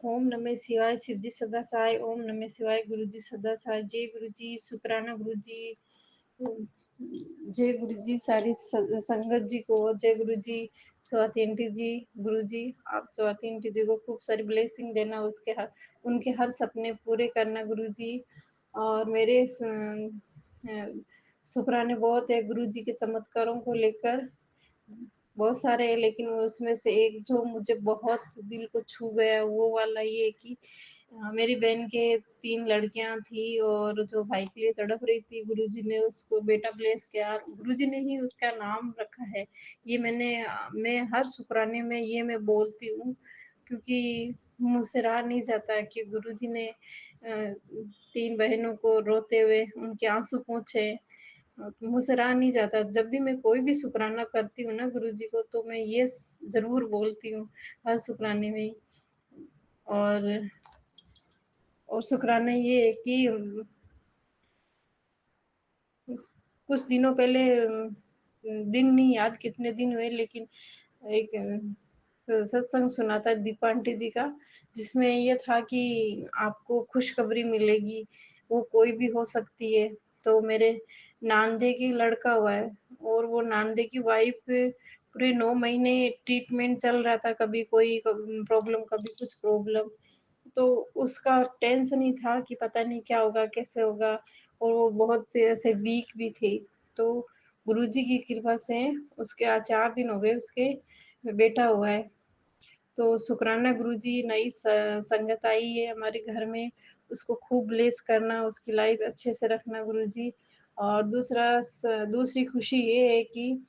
ओम नमः शिवाय, सिद्धि सदा सहाय, ओम नमः शिवाय, गुरुजी सदा सहाय, जय गुरुजी, शुक्राना गुरुजी, ओम, जय गुरुजी, सारी संगत जी को, जय गुरुजी, स्वाति आंटी जी, गुरुजी, आप स्वाति आंटी जी को खूब सारी ब्लेसिंग देना, उनके हर सपने पूरे करना गुरुजी। और मेरे शुक्राने बहुत है गुरुजी के चमत्कारों को लेकर, बहुत सारे हैं, लेकिन उसमें से एक जो मुझे बहुत दिल को छू गया वो वाला ये है कि मेरी बहन के 3 लड़कियाँ थी और जो भाई के लिए तड़प रही थी, गुरुजी ने उसको बेटा ब्लेस किया। गुरुजी ने ही उसका नाम रखा है। ये मैं हर शुक्राने में ये मैं बोलती हूँ, क्योंकि मुझसे रहा नहीं जाता कि गुरुजी ने 3 बहनों को रोते हुए उनके आँसू पोंछे। मुझसे रहा नहीं जाता। जब भी मैं कोई भी शुकराना करती हूँ ना गुरुजी को, तो मैं ये ज़रूर बोलती हूँ हर शुकराने में। और शुकराना ये है कि कुछ दिनों पहले दिन नहीं याद कितने दिन हुए, लेकिन एक सत्संग सुना था दीपा आंटी जी का, जिसमें ये था कि आपको खुशखबरी मिलेगी, वो कोई भी हो सकती है। तो मेरे नानदे की लड़का हुआ है, और वो नानदे की वाइफ पूरे 9 महीने ट्रीटमेंट चल रहा था, कभी कोई प्रॉब्लम, कभी कुछ प्रॉब्लम। तो उसका टेंशन ही था कि पता नहीं क्या होगा, कैसे होगा, और वो बहुत से ऐसे वीक भी थी। तो गुरुजी की कृपा से उसके आज 4 दिन हो गए, उसके बेटा हुआ है। तो शुक्राना गुरुजी, नई संगत आई है हमारे घर में, उसको खूब ब्लेस करना, उसकी लाइफ अच्छे से रखना गुरुजी। और दूसरी खुशी ये है कि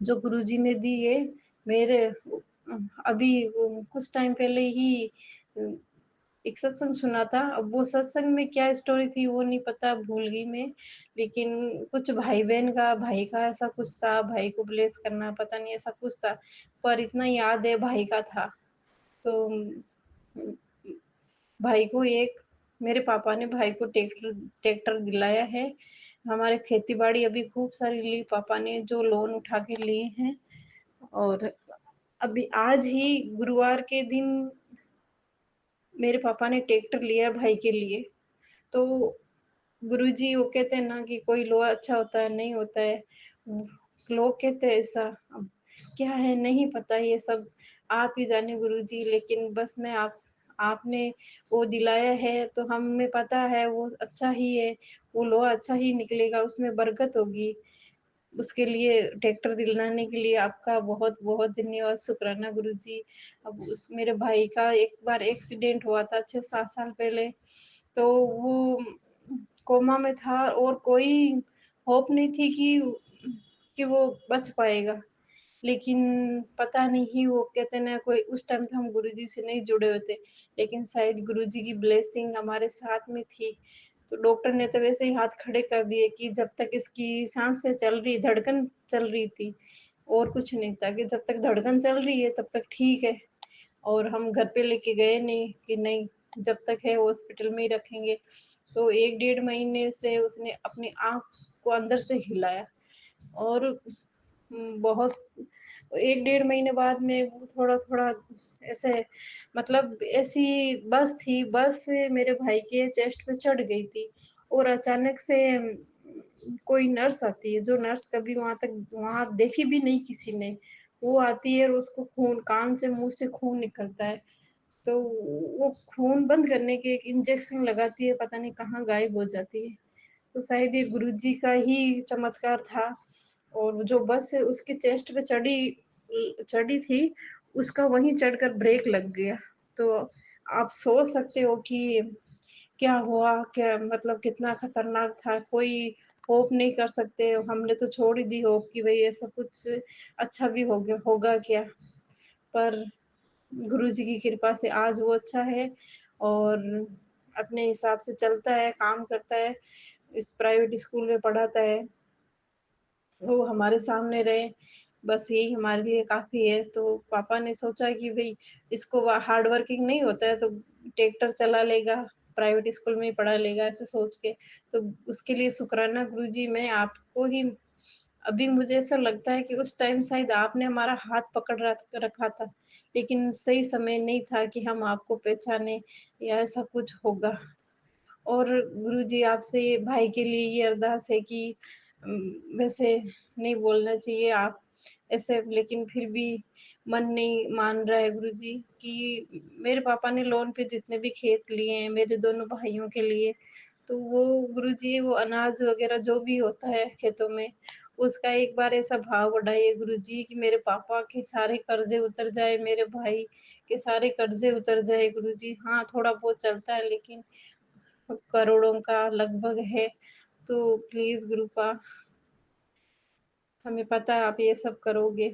जो गुरुजी ने दी है मेरे अभी कुछ टाइम पहले ही एक सत्संग सुना था। अब वो सत्संग में क्या स्टोरी थी वो नहीं पता, भूल गई मैं। लेकिन कुछ भाई-बहन का, भाई का ऐसा कुछ था, भाई को ब्लेस करना, पता नहीं ऐसा कुछ था। पर इतना याद है भाई का था। तो भाई को एक मेरे पापा ने भाई को ट्रैक्टर ट्रैक्टर दिलाया है। हमारे खेती-बाड़ी अभी खूब सारी ली पापा ने, जो लोन उठा के लिए हैं। और अभी आज ही गुरुवार के दिन मेरे पापा ने ट्रैक्टर लिया भाई के लिए। तो गुरुजी वो कहते हैं ना कि कोई लोहा अच्छा होता है, नहीं होता है। लोग कहते हैं ऐसा, अब क्या है नहीं पता, ये सब आप ही जाने गुरुजी। लेकिन बस आपने वो दिलाया है तो हमें पता है वो अच्छा ही है, वो लोहा अच्छा ही निकलेगा, उसमें बरकत होगी। उसके लिए ट्रैक्टर दिलाने के लिए आपका बहुत-बहुत धन्यवाद, शुक्राना गुरुजी। अब उस मेरे भाई का एक बार एक्सीडेंट हुआ था 6-7 साल पहले, तो वो कोमा में था और कोई होप नहीं थी कि वो बच पाएगा। लेकिन पता नहीं, वो कहते हैं ना, कोई उस टाइम तो हम गुरुजी से नहीं जुड़े हुए थे, लेकिन शायद गुरुजी की ब्लेसिंग हमारे साथ में थी। तो डॉक्टर ने तो वैसे ही हाथ खड़े कर दिए कि जब तक इसकी साँसें चल रही, धड़कन चल रही थी, और कुछ नहीं था, कि जब तक धड़कन चल रही है तब तक ठीक है। और हम घर पे लेके गए नहीं कि नहीं, जब तक है हॉस्पिटल में ही रखेंगे। तो 1 डेढ़ महीने से उसने अपनी आँख को अंदर से हिलाया, और बहुत 1 डेढ़ महीने बाद में वो थोड़ा-थोड़ा ऐसे, मतलब ऐसी बस थी, बस मेरे भाई के चेस्ट पे चढ़ गई थी, और अचानक से कोई नर्स आती है, जो नर्स कभी वहाँ देखी भी नहीं किसी ने। वो आती है और उसको खून, कान से, मुँह से खून निकलता है। तो वो खून बंद करने के एक इंजेक्शन लगाती है, पता नहीं कहाँ गायब हो जाती है। तो शायद ये गुरुजी का ही चमत्कार था। और जो बस उसके चेस्ट पे चढ़ी थी, उसका वहीं चढ़कर ब्रेक लग गया। तो आप सोच सकते हो कि क्या हुआ, क्या मतलब कितना खतरनाक था, कोई होप नहीं कर सकते। हमने तो छोड़ ही दी होप कि भई ऐसा कुछ अच्छा भी होगा क्या? पर गुरुजी की कृपा से आज वो अच्छा है, और अपने हिसाब से चलता है, काम करता है, इस प्राइवेट स्कूल में पढ़ाता है। वो हमारे सामने रहे, बस यही हमारे लिए काफ़ी है। तो पापा ने सोचा कि भई इसको हार्ड वर्किंग नहीं होता है तो ट्रैक्टर चला लेगा, प्राइवेट स्कूल में ही पढ़ा लेगा, ऐसे सोच के। तो उसके लिए शुक्राना गुरुजी, मैं आपको ही अभी मुझे ऐसा लगता है कि उस टाइम शायद आपने हमारा हाथ पकड़ रखा था, लेकिन सही समय नहीं था कि हम आपको पहचाने या ऐसा कुछ होगा। और गुरुजी आपसे भाई के लिए ये अरदास है कि वैसे नहीं बोलना चाहिए आप ऐसे, लेकिन फिर भी मन नहीं मान रहा है गुरुजी कि मेरे पापा ने लोन पे जितने भी खेत लिए हैं मेरे दोनों भाइयों के लिए, तो वो गुरुजी वो अनाज वग़ैरह जो भी होता है खेतों में, उसका एक बार ऐसा भाव बढ़ाइए गुरुजी कि मेरे पापा के सारे कर्ज़े उतर जाए, मेरे भाई के सारे कर्ज़े उतर जाए गुरुजी। हाँ, थोड़ा बहुत चलता है लेकिन करोड़ों का लगभग है, तो प्लीज़ गुरुपा हमें पता है आप ये सब करोगे।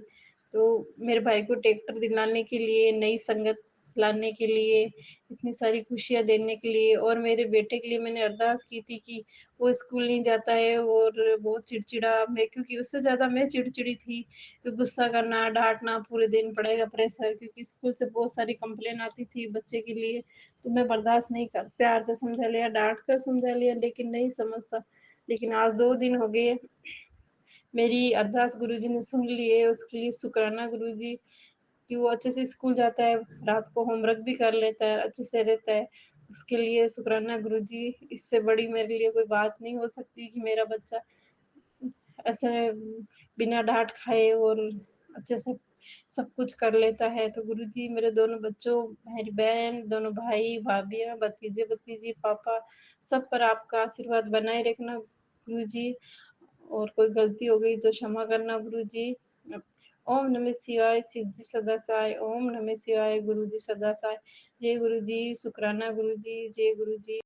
तो मेरे भाई को ट्रैक्टर दिलाने के लिए, नई संगत लाने के लिए, इतनी सारी खुशियाँ देने के लिए और मेरे बेटे के लिए मैंने अरदास की थी कि वो स्कूल नहीं जाता है और बहुत चिड़चिड़ा मैं, क्योंकि उससे ज़्यादा मैं चिड़चिड़ी थी। कि गुस्सा करना, डाँटना, पूरे दिन पढ़ाई का प्रेशर, क्योंकि स्कूल से बहुत सारी कंप्लेन आती थी बच्चे के लिए, तो मैं बर्दाश्त नहीं कर प्यार से समझा लिया, डाँट कर समझा लिया लेकिन नहीं समझता। लेकिन आज 2 दिन हो गए मेरी अरदास गुरुजी ने सुन ली है, उसके लिए शुक्राना गुरुजी कि वो अच्छे से स्कूल जाता है, रात को होमवर्क भी कर लेता है, अच्छे से रहता है। उसके लिए शुक्राना गुरुजी, इससे बड़ी मेरे लिए कोई बात नहीं हो सकती कि मेरा बच्चा ऐसे बिना डाँट खाए और अच्छे से सब कुछ कर लेता है। तो गुरुजी मेरे दोनों बच्चों, मेरी बहन, दोनों भाई, भाभियाँ, भतीजे-भतीजी, पापा, सब पर आपका आशीर्वाद बनाए रखना गुरुजी। और कोई गलती हो गई तो क्षमा करना गुरुजी। ओम नमः शिवाय, शिव जी सदा सहाय, ओम नमः शिवाय, गुरु जी सदा सहाय। जय गुरुजी, शुक्राना गुरुजी, जय गुरुजी।